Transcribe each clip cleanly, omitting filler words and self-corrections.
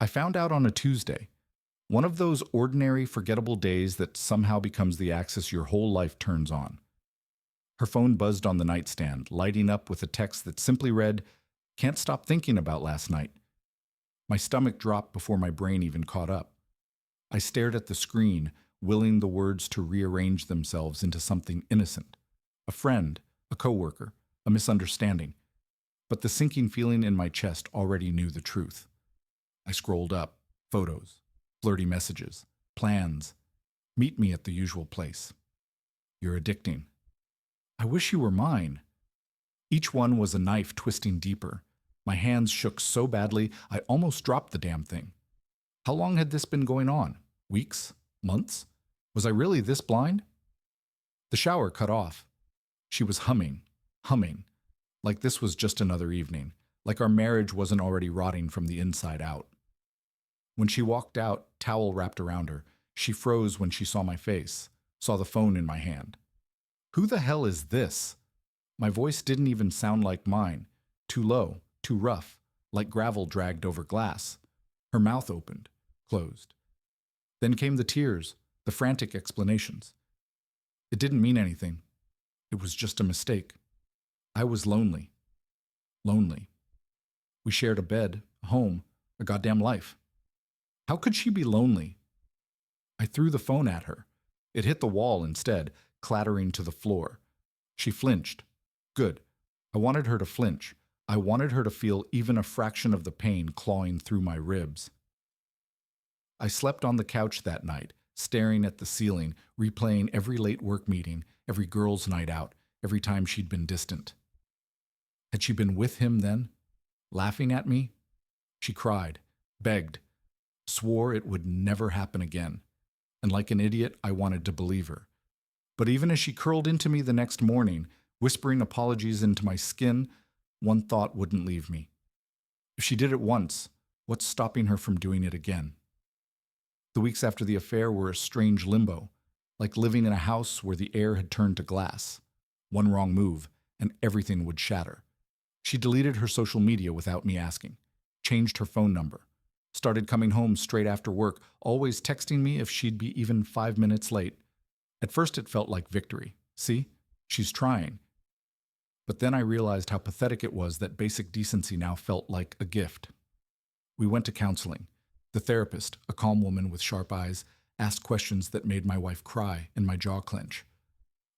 I found out on a Tuesday, one of those ordinary, forgettable days that somehow becomes the axis your whole life turns on. Her phone buzzed on the nightstand, lighting up with a text that simply read, "Can't stop thinking about last night." My stomach dropped before my brain even caught up. I stared at the screen, willing the words to rearrange themselves into something innocent. A friend, a coworker, a misunderstanding. But the sinking feeling in my chest already knew the truth. I scrolled up. Photos, flirty messages, plans. Meet me at the usual place. You're addicting. I wish you were mine. Each one was a knife twisting deeper. My hands shook so badly I almost dropped the damn thing. How long had this been going on? Weeks? Months? Was I really this blind? The shower cut off. She was humming, like this was just another evening, like our marriage wasn't already rotting from the inside out. When she walked out, towel wrapped around her, she froze when she saw my face, saw the phone in my hand. Who the hell is this? My voice didn't even sound like mine, too low, too rough, like gravel dragged over glass. Her mouth opened, closed. Then came the tears, the frantic explanations. It didn't mean anything. It was just a mistake. I was lonely. Lonely. We shared a bed, a home, a goddamn life. How could she be lonely? I threw the phone at her. It hit the wall instead, clattering to the floor. She flinched. Good. I wanted her to flinch. I wanted her to feel even a fraction of the pain clawing through my ribs. I slept on the couch that night, staring at the ceiling, replaying every late work meeting, every girls' night out, every time she'd been distant. Had she been with him then? Laughing at me? She cried, begged, swore it would never happen again. And like an idiot, I wanted to believe her. But even as she curled into me the next morning, whispering apologies into my skin, one thought wouldn't leave me. If she did it once, what's stopping her from doing it again? The weeks after the affair were a strange limbo, like living in a house where the air had turned to glass. One wrong move, and everything would shatter. She deleted her social media without me asking, changed her phone number, started coming home straight after work, always texting me if she'd be even 5 minutes late. At first it felt like victory. See, she's trying. But then I realized how pathetic it was that basic decency now felt like a gift. We went to counseling. The therapist, a calm woman with sharp eyes, asked questions that made my wife cry and my jaw clench.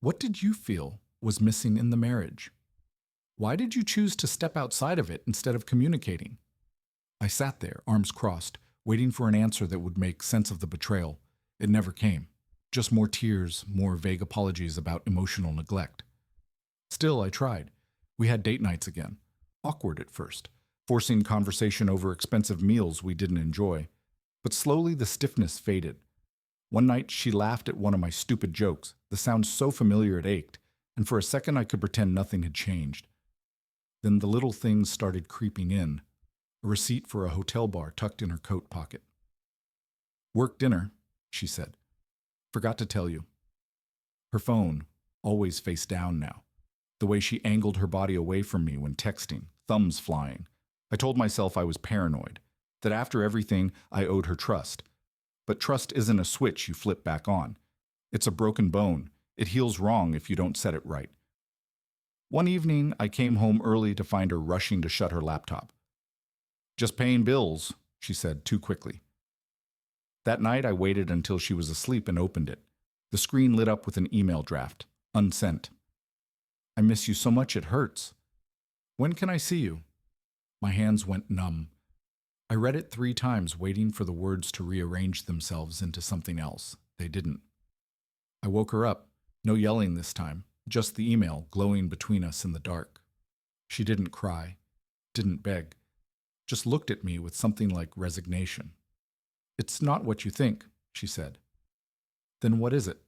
What did you feel was missing in the marriage? Why did you choose to step outside of it instead of communicating? I sat there, arms crossed, waiting for an answer that would make sense of the betrayal. It never came. Just more tears, more vague apologies about emotional neglect. Still, I tried. We had date nights again. Awkward at first, forcing conversation over expensive meals we didn't enjoy. But slowly the stiffness faded. One night she laughed at one of my stupid jokes, the sound so familiar it ached, and for a second I could pretend nothing had changed. Then the little things started creeping in. A receipt for a hotel bar tucked in her coat pocket. "Work dinner," she said. "Forgot to tell you." Her phone, always face down now. The way she angled her body away from me when texting, thumbs flying. I told myself I was paranoid, that after everything I owed her trust. But trust isn't a switch you flip back on. It's a broken bone. It heals wrong if you don't set it right. One evening, I came home early to find her rushing to shut her laptop. "Just paying bills," she said too quickly. That night, I waited until she was asleep and opened it. The screen lit up with an email draft, unsent. "I miss you so much it hurts. When can I see you?" My hands went numb. I read it 3 times, waiting for the words to rearrange themselves into something else. They didn't. I woke her up. No yelling this time, just the email glowing between us in the dark. She didn't cry, didn't beg, just looked at me with something like resignation. "It's not what you think," she said. "Then what is it?"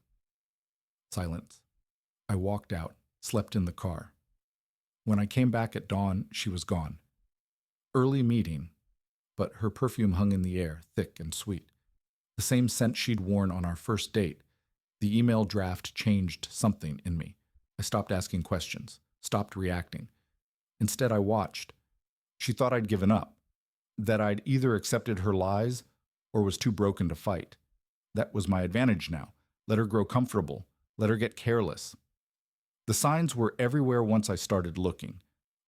Silence. I walked out, slept in the car. When I came back at dawn, she was gone. Early meeting, but her perfume hung in the air, thick and sweet. The same scent she'd worn on our first date. The email draft changed something in me. I stopped asking questions, stopped reacting. Instead, I watched. She thought I'd given up. that I'd either accepted her lies or was too broken to fight. That was my advantage now. Let her grow comfortable. Let her get careless. The signs were everywhere once I started looking.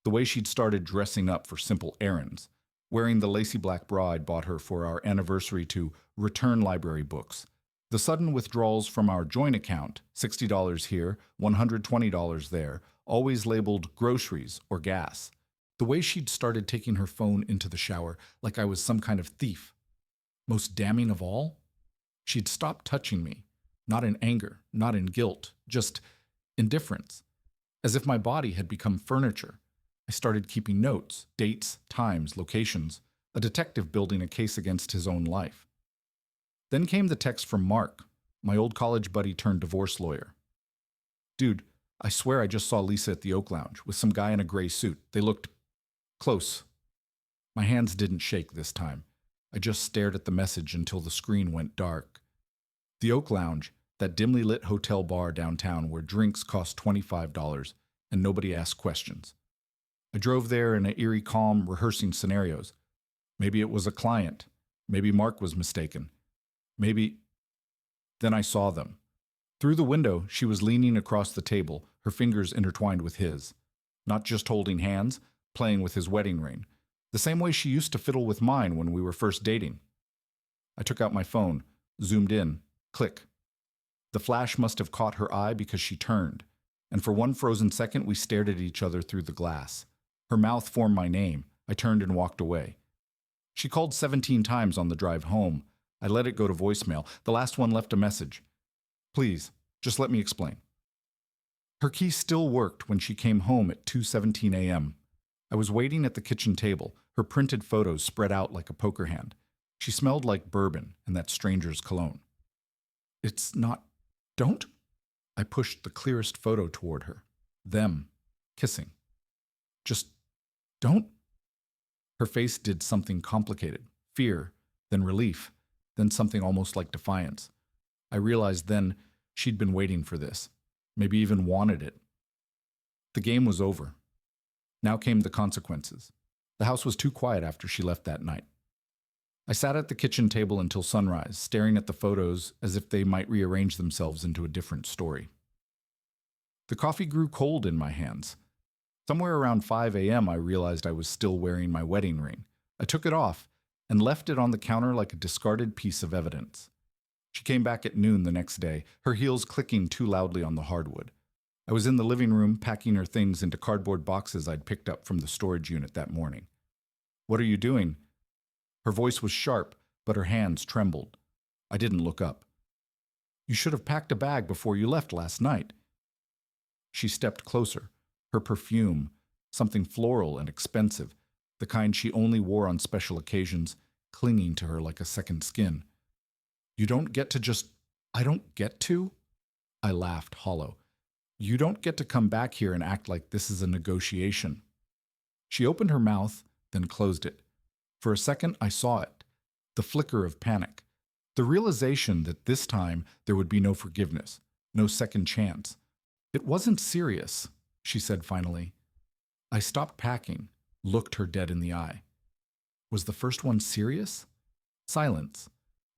The way she'd started dressing up for simple errands, wearing the lacy black bra I'd bought her for our anniversary to return library books, the sudden withdrawals from our joint account, $60 here, $120 there, always labeled groceries or gas. The way she'd started taking her phone into the shower like I was some kind of thief. Most damning of all, she'd stopped touching me, not in anger, not in guilt, just indifference, as if my body had become furniture. I started keeping notes, dates, times, locations, a detective building a case against his own life. Then came the text from Mark, my old college buddy turned divorce lawyer. Dude, I swear I just saw Lisa at the Oak Lounge with some guy in a gray suit. They looked close. My hands didn't shake this time. I just stared at the message until the screen went dark. The Oak Lounge, that dimly lit hotel bar downtown where drinks cost $25 and nobody asked questions. I drove there in an eerie calm, rehearsing scenarios. Maybe it was a client. Maybe Mark was mistaken. Maybe... Then I saw them. Through the window, she was leaning across the table, her fingers intertwined with his. Not just holding hands, playing with his wedding ring. The same way she used to fiddle with mine when we were first dating. I took out my phone, zoomed in, click. The flash must have caught her eye because she turned, and for one frozen second we stared at each other through the glass. Her mouth formed my name. I turned and walked away. She called 17 times on the drive home. I let it go to voicemail. The last one left a message. Please, just let me explain. Her key still worked when she came home at 2:17 a.m. I was waiting at the kitchen table, her printed photos spread out like a poker hand. She smelled like bourbon and that stranger's cologne. It's not... Don't? I pushed the clearest photo toward her. Them. Kissing. Just... Don't? Her face did something complicated. Fear, then relief, then something almost like defiance. I realized then she'd been waiting for this. Maybe even wanted it. The game was over. Now came the consequences. The house was too quiet after she left that night. I sat at the kitchen table until sunrise, staring at the photos as if they might rearrange themselves into a different story. The coffee grew cold in my hands. Somewhere around 5 a.m. I realized I was still wearing my wedding ring. I took it off and left it on the counter like a discarded piece of evidence. She came back at noon the next day, her heels clicking too loudly on the hardwood. I was in the living room packing her things into cardboard boxes I'd picked up from the storage unit that morning. What are you doing? Her voice was sharp, but her hands trembled. I didn't look up. You should have packed a bag before you left last night. She stepped closer, her perfume, something floral and expensive, the kind she only wore on special occasions, clinging to her like a second skin. You don't get to just... I don't get to? I laughed hollow. You don't get to come back here and act like this is a negotiation. She opened her mouth, then closed it. For a second, I saw it. The flicker of panic. The realization that this time there would be no forgiveness, no second chance. It wasn't serious, she said finally. I stopped packing, looked her dead in the eye. Was the first one serious? Silence.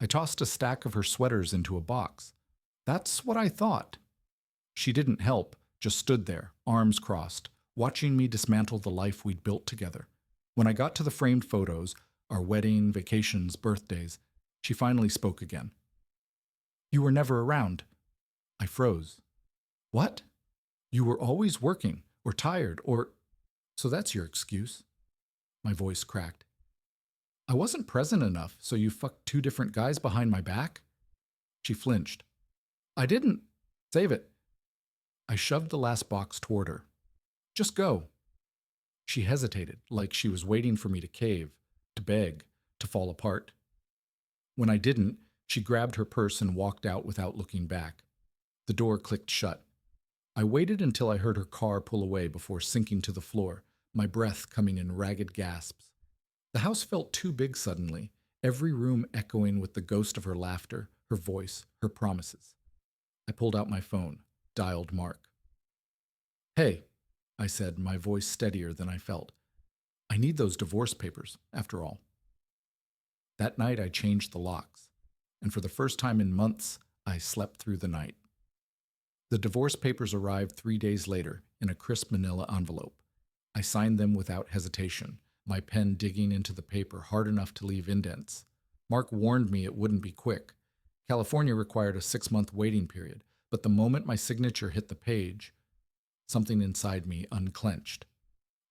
I tossed a stack of her sweaters into a box. That's what I thought. She didn't help, just stood there, arms crossed, watching me dismantle the life we'd built together. When I got to the framed photos, our wedding, vacations, birthdays, she finally spoke again. You were never around. I froze. What? You were always working, or tired, or... So that's your excuse. My voice cracked. I wasn't present enough, so you fucked 2 different guys behind my back? She flinched. I didn't. Save it. I shoved the last box toward her. Just go. She hesitated, like she was waiting for me to cave, to beg, to fall apart. When I didn't, she grabbed her purse and walked out without looking back. The door clicked shut. I waited until I heard her car pull away before sinking to the floor, my breath coming in ragged gasps. The house felt too big suddenly, every room echoing with the ghost of her laughter, her voice, her promises. I pulled out my phone, dialed Mark. Hey, I said, my voice steadier than I felt. I need those divorce papers, after all. That night, I changed the locks, and for the first time in months, I slept through the night. The divorce papers arrived 3 days later in a crisp manila envelope. I signed them without hesitation, my pen digging into the paper hard enough to leave indents. Mark warned me it wouldn't be quick. California required a 6-month waiting period, but the moment my signature hit the page, something inside me unclenched.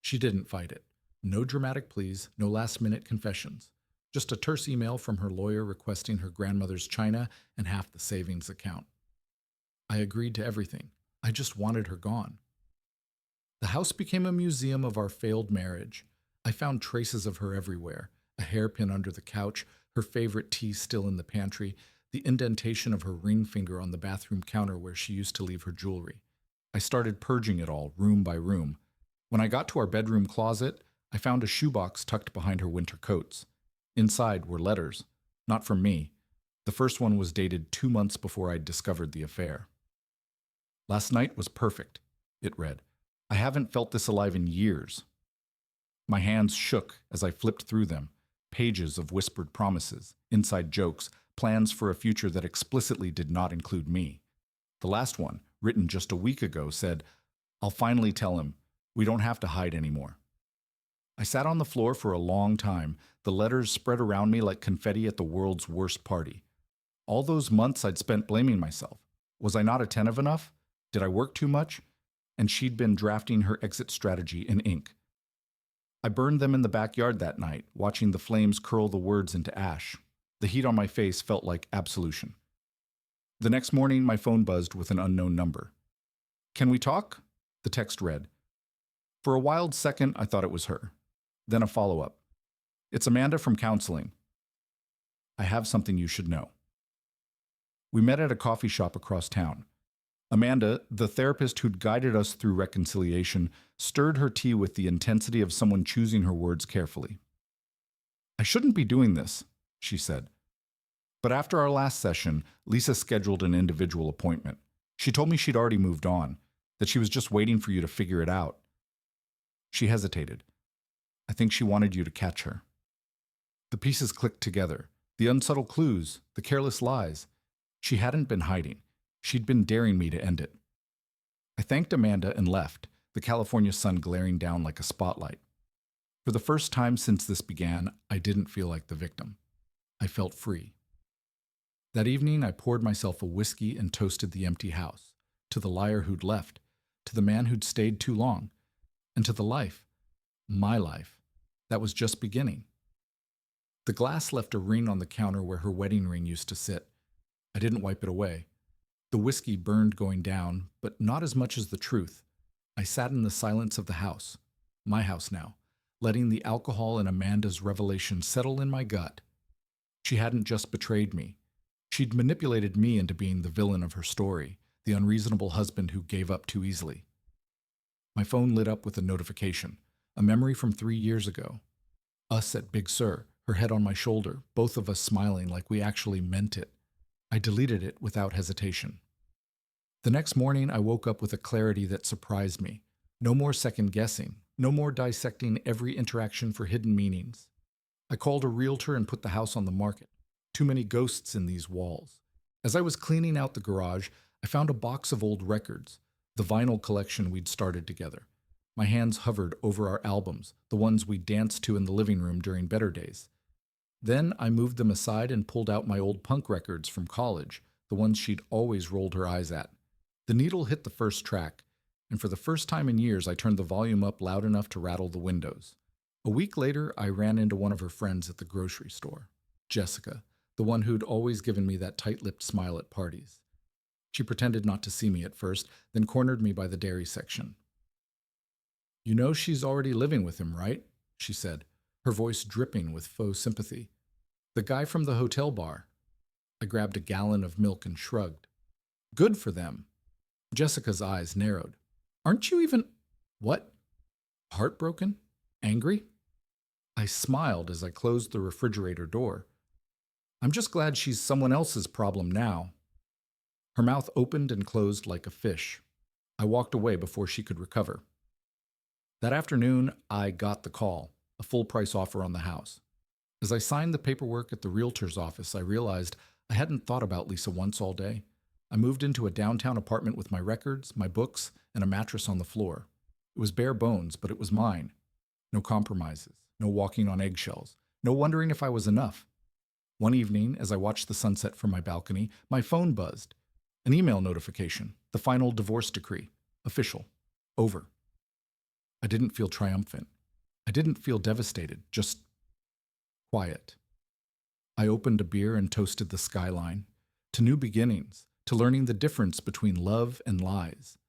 She didn't fight it. No dramatic pleas, no last-minute confessions. Just a terse email from her lawyer requesting her grandmother's china and half the savings account. I agreed to everything. I just wanted her gone. The house became a museum of our failed marriage. I found traces of her everywhere. A hairpin under the couch, her favorite tea still in the pantry, the indentation of her ring finger on the bathroom counter where she used to leave her jewelry. I started purging it all, room by room. When I got to our bedroom closet, I found a shoebox tucked behind her winter coats. Inside were letters, not from me. The first one was dated 2 months before I'd discovered the affair. Last night was perfect, it read. I haven't felt this alive in years. My hands shook as I flipped through them. Pages of whispered promises, inside jokes, plans for a future that explicitly did not include me. The last one, written just a week ago, said, "I'll finally tell him. We don't have to hide anymore." I sat on the floor for a long time, the letters spread around me like confetti at the world's worst party. All those months I'd spent blaming myself. Was I not attentive enough? Did I work too much? And she'd been drafting her exit strategy in ink. I burned them in the backyard that night, watching the flames curl the words into ash. The heat on my face felt like absolution. The next morning, my phone buzzed with an unknown number. "Can we talk?" the text read. For a wild second, I thought it was her. Then a follow-up. "It's Amanda from counseling. I have something you should know." We met at a coffee shop across town. Amanda, the therapist who'd guided us through reconciliation, stirred her tea with the intensity of someone choosing her words carefully. "I shouldn't be doing this," she said. But after our last session, Lisa scheduled an individual appointment. She told me she'd already moved on, that she was just waiting for you to figure it out. She hesitated. "I think she wanted you to catch her." The pieces clicked together. The unsubtle clues, the careless lies. She hadn't been hiding. She'd been daring me to end it. I thanked Amanda and left, the California sun glaring down like a spotlight. For the first time since this began, I didn't feel like the victim. I felt free. That evening, I poured myself a whiskey and toasted the empty house, to the liar who'd left, to the man who'd stayed too long, and to the life, my life, that was just beginning. The glass left a ring on the counter where her wedding ring used to sit. I didn't wipe it away. The whiskey burned going down, but not as much as the truth. I sat in the silence of the house, my house now, letting the alcohol and Amanda's revelation settle in my gut. She hadn't just betrayed me. She'd manipulated me into being the villain of her story, the unreasonable husband who gave up too easily. My phone lit up with a notification, a memory from 3 years ago. Us at Big Sur, her head on my shoulder, both of us smiling like we actually meant it. I deleted it without hesitation. The next morning, I woke up with a clarity that surprised me. No more second-guessing, no more dissecting every interaction for hidden meanings. I called a realtor and put the house on the market. Too many ghosts in these walls. As I was cleaning out the garage, I found a box of old records, the vinyl collection we'd started together. My hands hovered over our albums, the ones we danced to in the living room during better days. Then I moved them aside and pulled out my old punk records from college, the ones she'd always rolled her eyes at. The needle hit the first track, and for the first time in years I turned the volume up loud enough to rattle the windows. A week later, I ran into one of her friends at the grocery store, Jessica, the one who'd always given me that tight-lipped smile at parties. She pretended not to see me at first, then cornered me by the dairy section. "You know she's already living with him, right?" she said, her voice dripping with faux sympathy. "The guy from the hotel bar." I grabbed a gallon of milk and shrugged. "Good for them." Jessica's eyes narrowed. "Aren't you even—" "What? Heartbroken? Angry?" I smiled as I closed the refrigerator door. "I'm just glad she's someone else's problem now." Her mouth opened and closed like a fish. I walked away before she could recover. That afternoon, I got the call, a full-price offer on the house. As I signed the paperwork at the realtor's office, I realized I hadn't thought about Lisa once all day. I moved into a downtown apartment with my records, my books, and a mattress on the floor. It was bare bones, but it was mine. No compromises, no walking on eggshells, no wondering if I was enough. One evening, as I watched the sunset from my balcony, my phone buzzed. An email notification, the final divorce decree, official, over. I didn't feel triumphant. I didn't feel devastated, just quiet. I opened a beer and toasted the skyline, to new beginnings, to learning the difference between love and lies,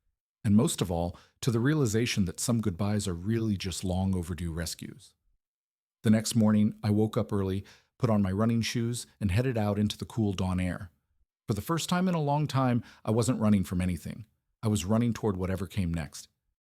and most of all, to the realization that some goodbyes are really just long overdue rescues. The next morning, I woke up early, put on my running shoes, and headed out into the cool dawn air. For the first time in a long time, I wasn't running from anything. I was running toward whatever came next.